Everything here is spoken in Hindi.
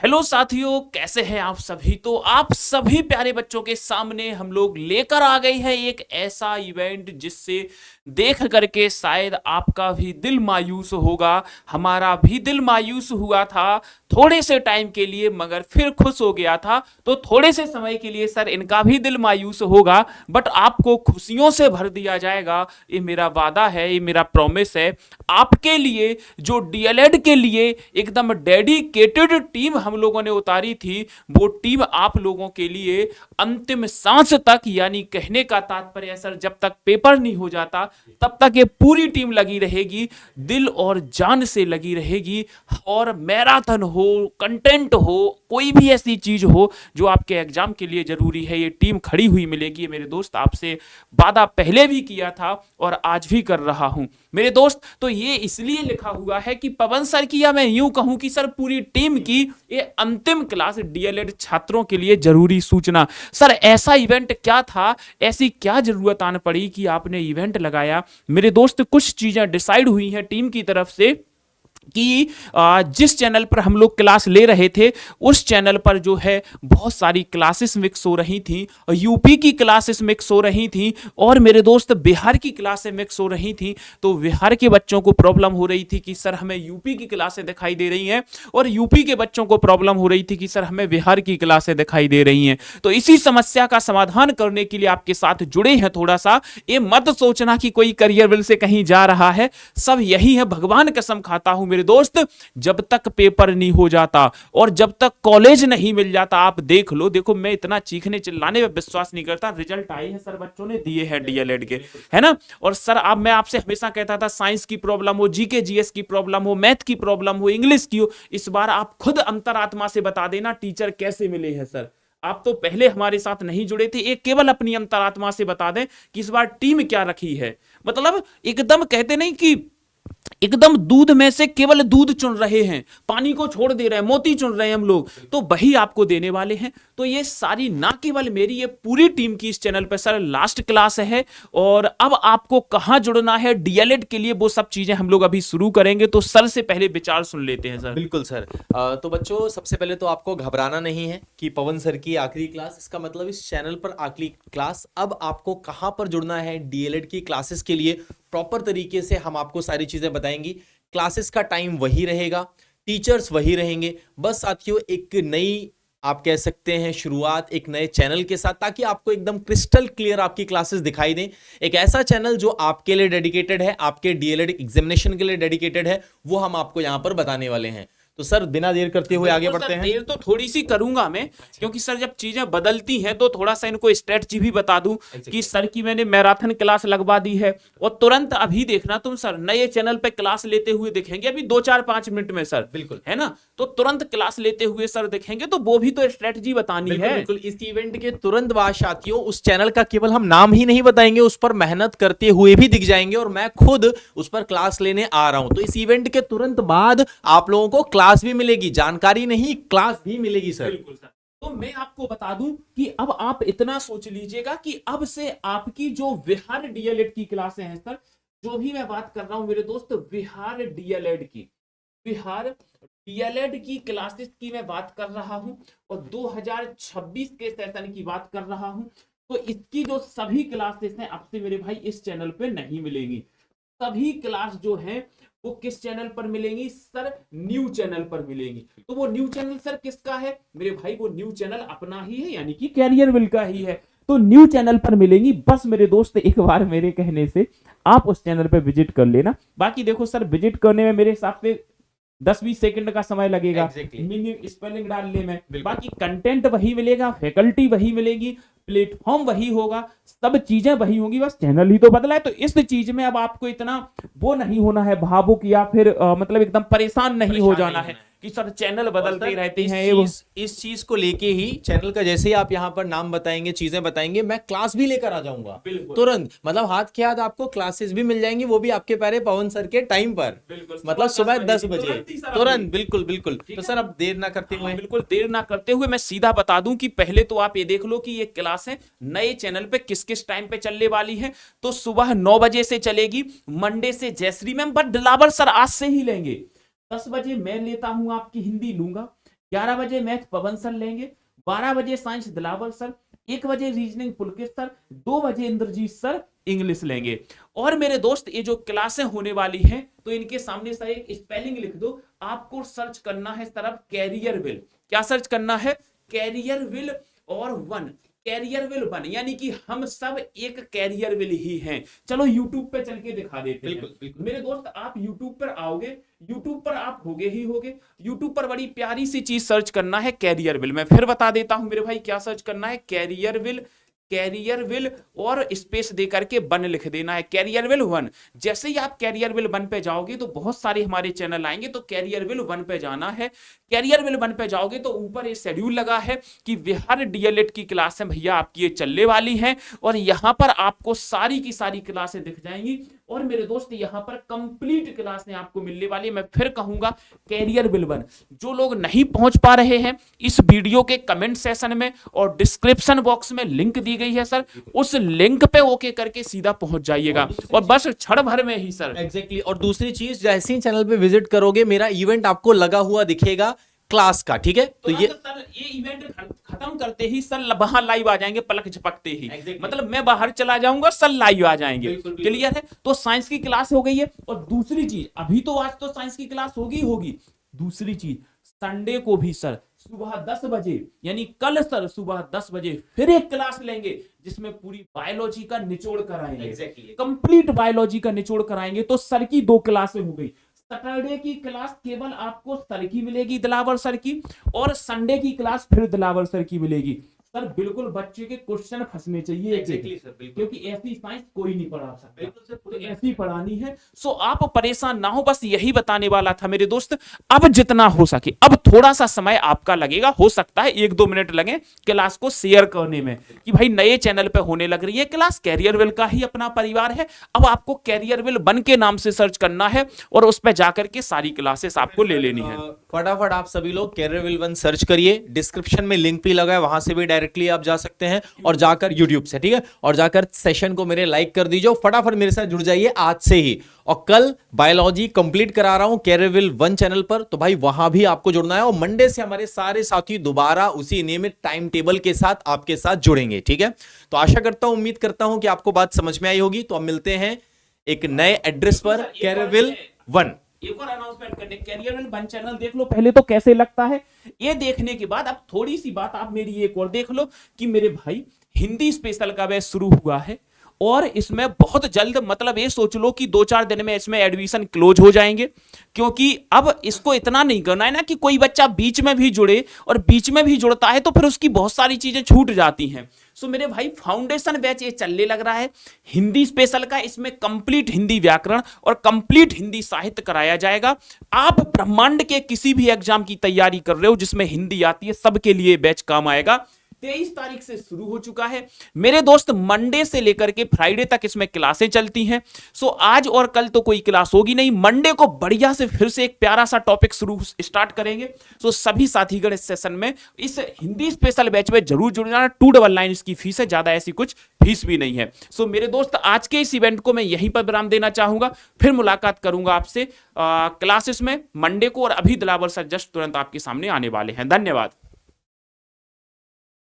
हेलो साथियों, कैसे हैं आप सभी। तो आप सभी प्यारे बच्चों के सामने हम लोग लेकर आ गए हैं एक ऐसा इवेंट जिससे देख करके शायद आपका भी दिल मायूस होगा। हमारा भी दिल मायूस हुआ था थोड़े से टाइम के लिए, मगर फिर खुश हो गया था। तो थोड़े से समय के लिए सर इनका भी दिल मायूस होगा, बट आपको खुशियों से भर दिया जाएगा। ये मेरा वादा है, ये मेरा प्रॉमिस है आपके लिए। जो डीएलएड के लिए एकदम डेडिकेटेड टीम हम लोगों ने उतारी थी, वो टीम आप लोगों के लिए अंतिम सांस तक, यानी कहने का तात्पर्य सर जब तक पेपर नहीं हो जाता तब तक ये पूरी टीम लगी रहेगी, दिल और जान से लगी रहेगी। और मैराथन हो, कंटेंट हो, कोई भी ऐसी चीज हो जो आपके एग्जाम के लिए जरूरी है, ये टीम खड़ी हुई मिलेगी। मेरे दोस्त, आपसे वादा पहले भी किया था और आज भी कर रहा हूं मेरे दोस्त। तो ये इसलिए लिखा हुआ है कि पवन सर की, या मैं यूं कहूं कि सर पूरी टीम की, ये अंतिम क्लास डीएलएड छात्रों के लिए जरूरी सूचना। सर ऐसा इवेंट क्या था, ऐसी क्या जरूरत आन पड़ी कि आपने इवेंट लगाया। मेरे दोस्त, कुछ चीजें डिसाइड हुई हैं टीम की तरफ से कि जिस चैनल पर हम लोग क्लास ले रहे थे उस चैनल पर जो है बहुत सारी क्लासेस मिक्स हो रही थी। यूपी की क्लासेस मिक्स हो रही थी और मेरे दोस्त बिहार की क्लासें मिक्स हो रही थी। तो बिहार के बच्चों को प्रॉब्लम हो रही थी कि सर हमें यूपी की क्लासें दिखाई दे रही हैं, और यूपी के बच्चों को प्रॉब्लम हो रही थी कि सर हमें बिहार की क्लासें दिखाई दे रही हैं। तो इसी समस्या का समाधान करने के लिए आपके साथ जुड़े हैं। थोड़ा सा ये मत सोचना कि कोई करियर बिल से कहीं जा रहा है, सब यही है। भगवान कसम खाता हूं मेरे दोस्त, जब तक पेपर नहीं हो जाता और जब तक कॉलेज नहीं मिल जाता, आप देख लो। देखो, मैं इतना चीखने चिल्लाने में विश्वास नहीं करता। रिजल्ट आए हैं सर, बच्चों ने दिए हैं डीएलएड के, है ना। और सर अब मैं आपसे हमेशा कहता था, साइंस की प्रॉब्लम हो, जीके जीएस की प्रॉब्लम हो, मैथ की प्रॉब्लम हो, इंग्लिश की हो, इस बार आप खुद अंतरात्मा से बता देना टीचर कैसे मिले हैं। सर आप तो पहले हमारे साथ नहीं जुड़े थे, एक केवल अपनी अंतरात्मा से बता दें कि इस बार टीम क्या रखी है। मतलब एकदम कहते नहीं कि एकदम दूध में से केवल दूध चुन रहे हैं, पानी को छोड़ दे रहे हैं, मोती चुन रहे हैं हम लोग, तो वही आपको देने वाले हैं। तो ये सारी ना केवल मेरी, ये पूरी टीम की इस चैनल पर सर लास्ट क्लास है। और अब आपको कहां जुड़ना है डीएलएड के लिए, वो सब चीजें हम लोग अभी शुरू करेंगे। तो सर से पहले विचार सुन लेते हैं सर। बिल्कुल सर। तो बच्चों, सबसे पहले तो आपको घबराना नहीं है कि पवन सर की आखिरी क्लास, इसका मतलब इस चैनल पर आखिरी क्लास। अब आपको कहां पर जुड़ना है डीएलएड की क्लासेस के लिए, प्रॉपर तरीके से हम आपको सारी चीजें बताएंगी। क्लासेस का टाइम वही रहेगा, टीचर्स वही रहेंगे। बस साथियों, एक नई, आप कह सकते हैं शुरुआत, एक नए चैनल के साथ, ताकि आपको एकदम क्रिस्टल क्लियर आपकी क्लासेस दिखाई दें। एक ऐसा चैनल जो आपके लिए डेडिकेटेड है, आपके डीएलएड एग्जामिनेशन के लिए डेडिकेटेड है, वो हम आपको यहां पर बताने वाले हैं। तो सर बिना देर करते हुए आगे बढ़ते हैं। देर तो थोड़ी सी करूंगा मैं, क्योंकि सर जब चीजें बदलती हैं तो थोड़ा सा इनको स्ट्रेटजी भी बता दूं कि सर की मैंने मैराथन क्लास लगवा दी है, और तुरंत अभी देखना तुम सर नए चैनल पे क्लास लेते हुए दिखेंगे अभी 2-4-5 मिनट में सर। बिल्कुल, है ना। तो तुरंत क्लास लेते हुए सर दिखेंगे, तो वो भी तो स्ट्रेटजी बतानी है। बिल्कुल। इस इवेंट के तुरंत बाद साथियों, उस चैनल का केवल हम नाम ही नहीं बताएंगे, उस पर मेहनत करते हुए भी दिख जाएंगे, और मैं खुद उस पर क्लास लेने आ रहा हूं। तो इस इवेंट के तुरंत बाद आप लोगों को क्लास भी मिलेगी, जानकारी नहीं, क्लास भी मिलेगी सर। बिल्कुल सर। तो मैं आपको बता दूं कि अब आप इतना सोच लीजिएगा कि अब से आपकी जो बिहार डीएलएड की क्लासें हैं सर, जो भी मैं बात कर रहा हूं मेरे दोस्त, बिहार डीएलएड की, बिहार डीएलएड की क्लासेस की मैं बात कर रहा हूं, और 2026 के सेशन की बात कर रहा हूं। तो इसकी जो सभी क्लासेस हैं आपसे मेरे भाई इस चैनल पे नहीं मिलेंगी। सभी क्लास जो है वो किस चैनल पर मिलेंगी सर, न्यू चैनल पर मिलेंगी। तो वो न्यू चैनल सर किसका है मेरे भाई, वो न्यू चैनल अपना ही है, यानी कि कैरियर बिल का ही है। तो न्यू चैनल पर मिलेंगी। बस मेरे दोस्त एक बार मेरे कहने से आप उस चैनल पर विजिट कर लेना। बाकी देखो सर, विजिट करने में मेरे हिसाब से 10-20 सेकंड का समय लगेगा मीनिंग स्पेलिंग डालने में। बाकी कंटेंट वही मिलेगा, फैकल्टी वही मिलेगी, प्लेटफॉर्म वही होगा, सब चीजें वही होंगी, बस चैनल ही तो बदला है। तो इस चीज में अब आपको इतना वो नहीं होना है भावुक, या फिर मतलब एकदम परेशान नहीं हो जाना है कि सर चैनल बदलते रहते हैं। इस चीज को लेके ही चैनल का, जैसे ही आप यहाँ पर नाम बताएंगे, चीजें बताएंगे, मैं क्लास भी लेकर आ जाऊंगा तुरंत। मतलब हाथ के हाथ आपको क्लासेस भी मिल जाएंगी, वो भी आपके प्यारे पवन सर के टाइम पर, मतलब सुबह 10 बजे तुरंत। बिल्कुल बिल्कुल। तो सर अब देर ना करते हुए, बिल्कुल देर ना करते हुए मैं सीधा बता दूं कि पहले तो आप ये देख लो कि ये क्लास है नए चैनल पे किस किस टाइम पे चलने वाली है। तो सुबह 9 बजे से चलेगी, मंडे से Jayashree ma'am, but Dilawar sir आज से ही लेंगे। 10 बजे मैं लेता हूं, आपकी हिंदी लूंगा। 11 बजे मैथ पवन सर लेंगे, 12 बजे साइंस दिलावर सर, 1 बजे रीजनिंग पुलकित सर, 2 बजे इंद्रजीत सर इंग्लिश लेंगे। और मेरे दोस्त ये जो क्लासें होने वाली हैं तो इनके सामने सर एक स्पेलिंग लिख दो, आपको सर्च करना है तरफ कैरियर विल। क्या सर्च करना है? कैरियर विल और वन, कैरियर विल वन, यानी कि हम सब एक कैरियर विल ही हैं। चलो यूट्यूब पे चल के दिखा देते हैं। बिल्कुल। मेरे दोस्त आप यूट्यूब पर आओगे, यूट्यूब पर आप होगे ही होगे, यूट्यूब पर बड़ी प्यारी सी चीज सर्च करना है कैरियर विल। मैं फिर बता देता हूं मेरे भाई, क्या सर्च करना है? कैरियर विल, कैरियर विल और स्पेस दे करके वन लिख देना है, कैरियर विल वन। जैसे ही आप कैरियर विल वन पे जाओगे तो बहुत सारे हमारे चैनल आएंगे, तो कैरियर विल वन पे जाना है। कैरियर विल वन पे जाओगे तो ऊपर ये शेड्यूल लगा है कि हर डीएलएड की क्लासें भैया आपकी ये चलने वाली हैं, और यहां पर आपको सारी की सारी क्लासें दिख जाएंगी। और मेरे दोस्त यहां पर कंप्लीट क्लासें आपको मिलने वाली है। मैं फिर कहूंगा कैरियर विल वन। जो लोग नहीं पहुंच पा रहे हैं, इस वीडियो के कमेंट सेशन में और डिस्क्रिप्शन बॉक्स में लिंक दी गई है सर, उस लिंक पे ओके करके सीधा पहुंच जाइएगा, और बस क्षण भर में ही सर। एग्जैक्टली। और दूसरी चीज, जैसे ही चैनल पे विजिट करोगे मेरा इवेंट आपको लगा हुआ दिखेगा क्लास का, ठीक है? तो ये सर ये इवेंट खत्म करते ही सर वहां लाइव आ जाएंगे, पलक झपकते ही। मतलब मैं बाहर चला जाऊंगा, सर लाइव आ जाएंगे। क्लियर है? तो साइंस की क्लास हो गई है। और दूसरी चीज, अभी तो आज तो साइंस की क्लास होगी। दूसरी चीज, संडे को भी सर सुबह 10 बजे, यानी कल सर सुबह 10 बजे फिर एक क्लास लेंगे जिसमें पूरी बायोलॉजी का निचोड़ कराएंगे। कंप्लीट बायोलॉजी का निचोड़ कराएंगे। तो सर की 2 क्लासें हो गई। सैटरडे की क्लास केवल आपको सर की मिलेगी, दिलावर सर की, और संडे की क्लास फिर दिलावर सर की मिलेगी। सर बिल्कुल बच्चे के क्वेश्चन फंसने चाहिए। एग्जैक्टली सर, बिल्कुल। क्योंकि ऐसी साइंस कोई नहीं पढ़ा सकता, तो ऐसी पढ़ानी है। सो आप परेशान ना हो, बस यही बताने वाला था मेरे दोस्त। अब जितना हो सके, अब थोड़ा सा समय आपका लगेगा, हो सकता है 1-2 मिनट लगे क्लास को शेयर करने में, कि भाई नए चैनल पे होने लग रही है क्लास, कैरियर विल का ही अपना परिवार है। अब आपको कैरियर विल वन के नाम से सर्च करना है और उस पर जाकर के सारी क्लासेस आपको ले लेनी है। फटाफट आप सभी लोग कैरियर विल वन सर्च करिए, डिस्क्रिप्शन में लिंक भी लगा है, वहां से भी डायरेक्टली आप जा सकते हैं, और जाकर YouTube से, ठीक है, और जाकर सेशन को मेरे लाइक कर दीजिए। फटाफट मेरे साथ जुड़ जाइए आज से ही। और कल बायोलॉजी कंप्लीट करा रहा हूं कैरियर विल वन चैनल पर, तो भाई वहां भी आपको जुड़ना है। और मंडे से हमारे सारे साथी दोबारा उसी नियमित टाइम टेबल के साथ आपके साथ जुड़ेंगे, ठीक है? तो आशा करता हूं, उम्मीद करता हूं कि आपको बात समझ में आई होगी। तो अब मिलते हैं एक नए एड्रेस पर, कैरियर विल वन। एक और अनाउंसमेंट करने, कैरियर विल वन चैनल देख लो पहले तो कैसे लगता है। ये देखने के बाद अब थोड़ी सी बात आप मेरी एक और देख लो कि मेरे भाई हिंदी स्पेशल का बैच शुरू हुआ है, और इसमें बहुत जल्द, मतलब ये सोच लो कि 2-4 दिन में इसमें एडमिशन क्लोज हो जाएंगे। क्योंकि अब इसको इतना नहीं करना है ना कि कोई बच्चा बीच में भी जुड़े, और बीच में भी जुड़ता है तो फिर उसकी बहुत सारी चीजें छूट जाती हैं। सो मेरे भाई फाउंडेशन बैच ये चलने लग रहा है हिंदी स्पेशल का। इसमें कंप्लीट हिंदी व्याकरण और कंप्लीट हिंदी साहित्य कराया जाएगा। आप ब्रह्मांड के किसी भी एग्जाम की तैयारी कर रहे हो जिसमें हिंदी आती है, सबके लिए बैच काम आएगा। 23 तारीख से शुरू हो चुका है मेरे दोस्त। मंडे से लेकर के फ्राइडे तक इसमें क्लासें चलती हैं। सो आज और कल तो कोई क्लास होगी नहीं, मंडे को बढ़िया से फिर से एक प्यारा सा टॉपिक स्टार्ट करेंगे। सो सभी साथीगण इस सेशन में, इस हिंदी स्पेशल बैच में जरूर जुड़ना। 299 इसकी फीस है, ज्यादा ऐसी कुछ फीस भी नहीं है। सो मेरे दोस्त आज के इस इवेंट को मैं यहीं पर विराम देना चाहूंगा। फिर मुलाकात करूंगा आपसे क्लासेस में मंडे को, और अभी दिलावर सर जस्ट तुरंत आपके सामने आने वाले हैं। धन्यवाद।